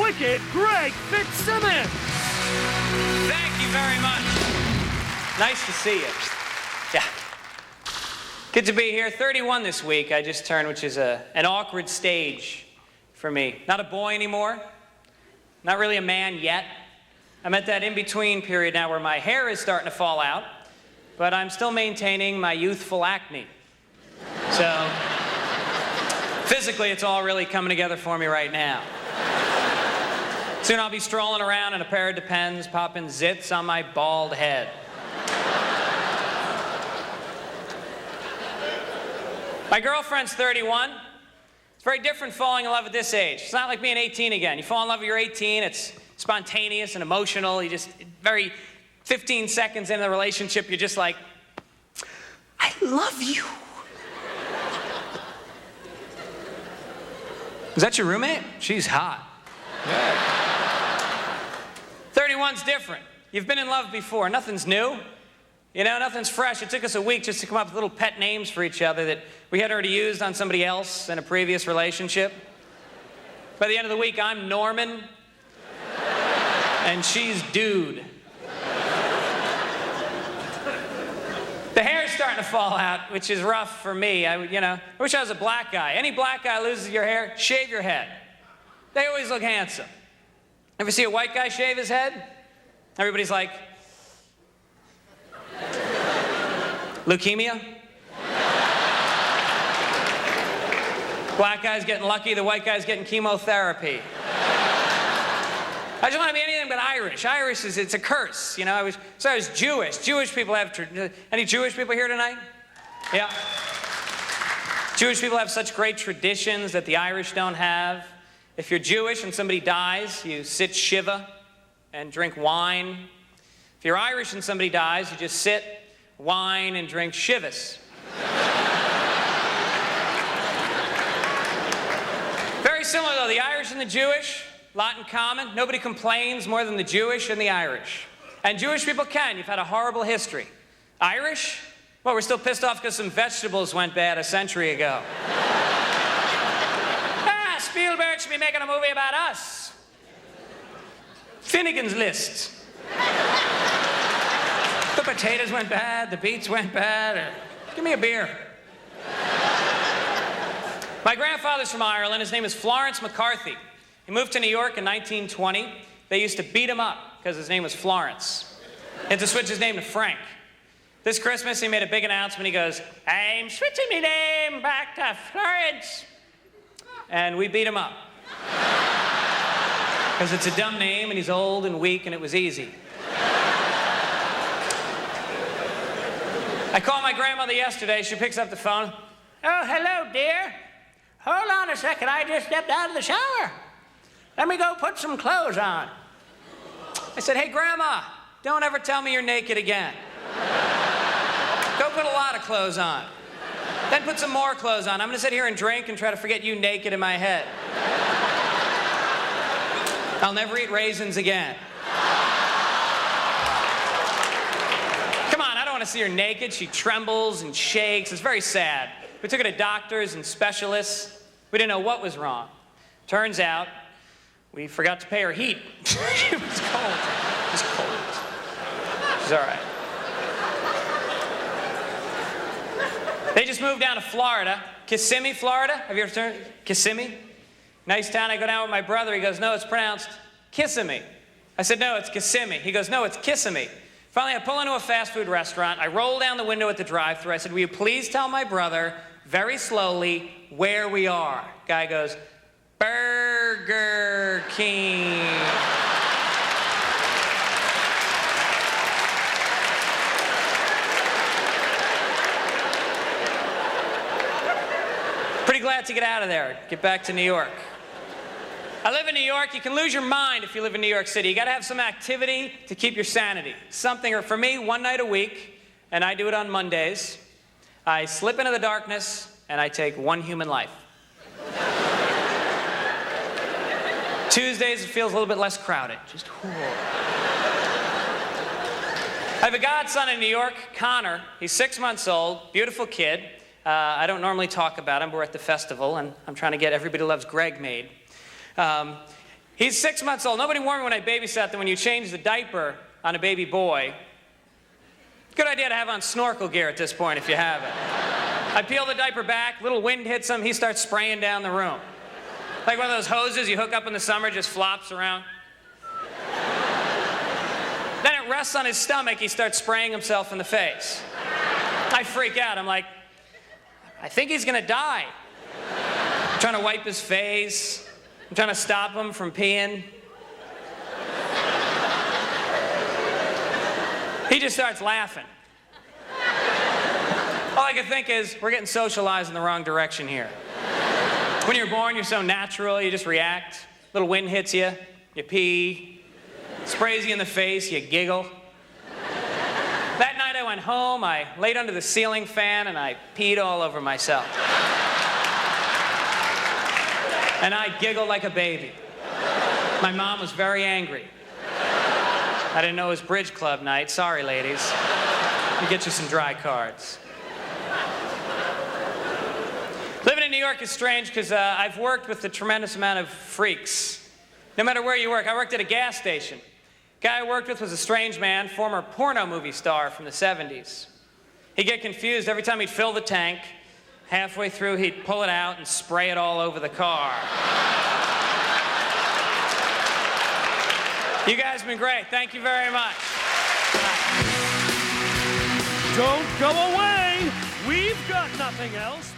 wicked Greg Fitzsimmons. Thank you very much. Nice to see you. Yeah. Good to be here. 31 this week I just turned, which is an awkward stage for me. Not a boy anymore. Not really a man yet. I'm at that in-between period now where my hair is starting to fall out, but I'm still maintaining my youthful acne. So, physically, it's all really coming together for me right now. Soon I'll be strolling around in a pair of Depends, popping zits on my bald head. My girlfriend's 31. It's very different falling in love at this age. It's not like being 18 again. You fall in love when you're 18, it's spontaneous and emotional. You just, 15 seconds into the relationship, you're just like, I love you. Is that your roommate? She's hot. Yeah. 31's different. You've been in love before. Nothing's new. You know, nothing's fresh. It took us a week just to come up with little pet names for each other that we had already used on somebody else in a previous relationship. By the end of the week, I'm Norman, and she's Dude. The hair's starting to fall out, which is rough for me. I wish I was a black guy. Any black guy loses your hair, shave your head. They always look handsome. Ever see a white guy shave his head? Everybody's like, leukemia? Black guy's getting lucky, the white guy's getting chemotherapy. I just want to be anything but Irish. Irish it's a curse, you know. I was Jewish. Jewish people have, any Jewish people here tonight? Yeah. Jewish people have such great traditions that the Irish don't have. If you're Jewish and somebody dies, you sit shiva and drink wine. If you're Irish and somebody dies, you just sit, wine, and drink shivas. Very similar, though. The Irish and the Jewish, a lot in common. Nobody complains more than the Jewish and the Irish. And Jewish people can. You've had a horrible history. Irish? Well, we're still pissed off because some vegetables went bad a century ago. Spielberg should be making a movie about us. Finnegan's List. The potatoes went bad, the beets went bad. Give me a beer. My grandfather's from Ireland. His name is Florence McCarthy. He moved to New York in 1920. They used to beat him up because his name was Florence. He had to switch his name to Frank. This Christmas, he made a big announcement. He goes, I'm switching my name back to Florence. And we beat him up. Because it's a dumb name, and he's old and weak, and it was easy. I called my grandmother yesterday. She picks up the phone. Oh, hello, dear. Hold on a second. I just stepped out of the shower. Let me go put some clothes on. I said, hey, Grandma, don't ever tell me you're naked again. Go put a lot of clothes on. Then put some more clothes on. I'm going to sit here and drink and try to forget you naked in my head. I'll never eat raisins again. Come on, I don't want to see her naked. She trembles and shakes. It's very sad. We took her to doctors and specialists. We didn't know what was wrong. Turns out, we forgot to pay her heat. She was cold. It was cold. She's all right. They just moved down to Florida. Kissimmee, Florida. Have you ever heard of Kissimmee? Nice town. I go down with my brother. He goes, no, it's pronounced Kissimmee. I said, no, it's Kissimmee. He goes, no, it's Kissimmee. Finally, I pull into a fast food restaurant. I roll down the window at the drive-thru. I said, will you please tell my brother, very slowly, where we are? Guy goes, Burger King. Pretty glad to get out of there, get back to New York. I live in New York. You can lose your mind if you live in New York City. You got to have some activity to keep your sanity. Something, or for me, one night a week, and I do it on Mondays. I slip into the darkness, and I take one human life. Tuesdays, it feels a little bit less crowded. Just, whoa. I have a godson in New York, Connor. He's 6 months old, beautiful kid. I don't normally talk about him. We're at the festival, and I'm trying to get Everybody Loves Greg made. He's 6 months old. Nobody warned me when I babysat that when you change the diaper on a baby boy, good idea to have on snorkel gear at this point if you have it. I peel the diaper back, little wind hits him, he starts spraying down the room. Like one of those hoses you hook up in the summer, just flops around. Then it rests on his stomach, he starts spraying himself in the face. I freak out, I'm like, I think he's gonna die. I'm trying to wipe his face. I'm trying to stop him from peeing. He just starts laughing. All I could think is, we're getting socialized in the wrong direction here. When you're born, you're so natural, you just react. Little wind hits you, you pee. Sprays you in the face, you giggle. That night I went home, I laid under the ceiling fan, and I peed all over myself. And I giggled like a baby. My mom was very angry. I didn't know it was bridge club night. Sorry, ladies. Let me get you some dry cards. Living in New York is strange because I've worked with a tremendous amount of freaks. No matter where you work. I worked at a gas station. Guy I worked with was a strange man, former porno movie star from the 70s. He'd get confused every time he'd fill the tank. Halfway through, he'd pull it out and spray it all over the car. You guys have been great. Thank you very much. Don't go away. We've got nothing else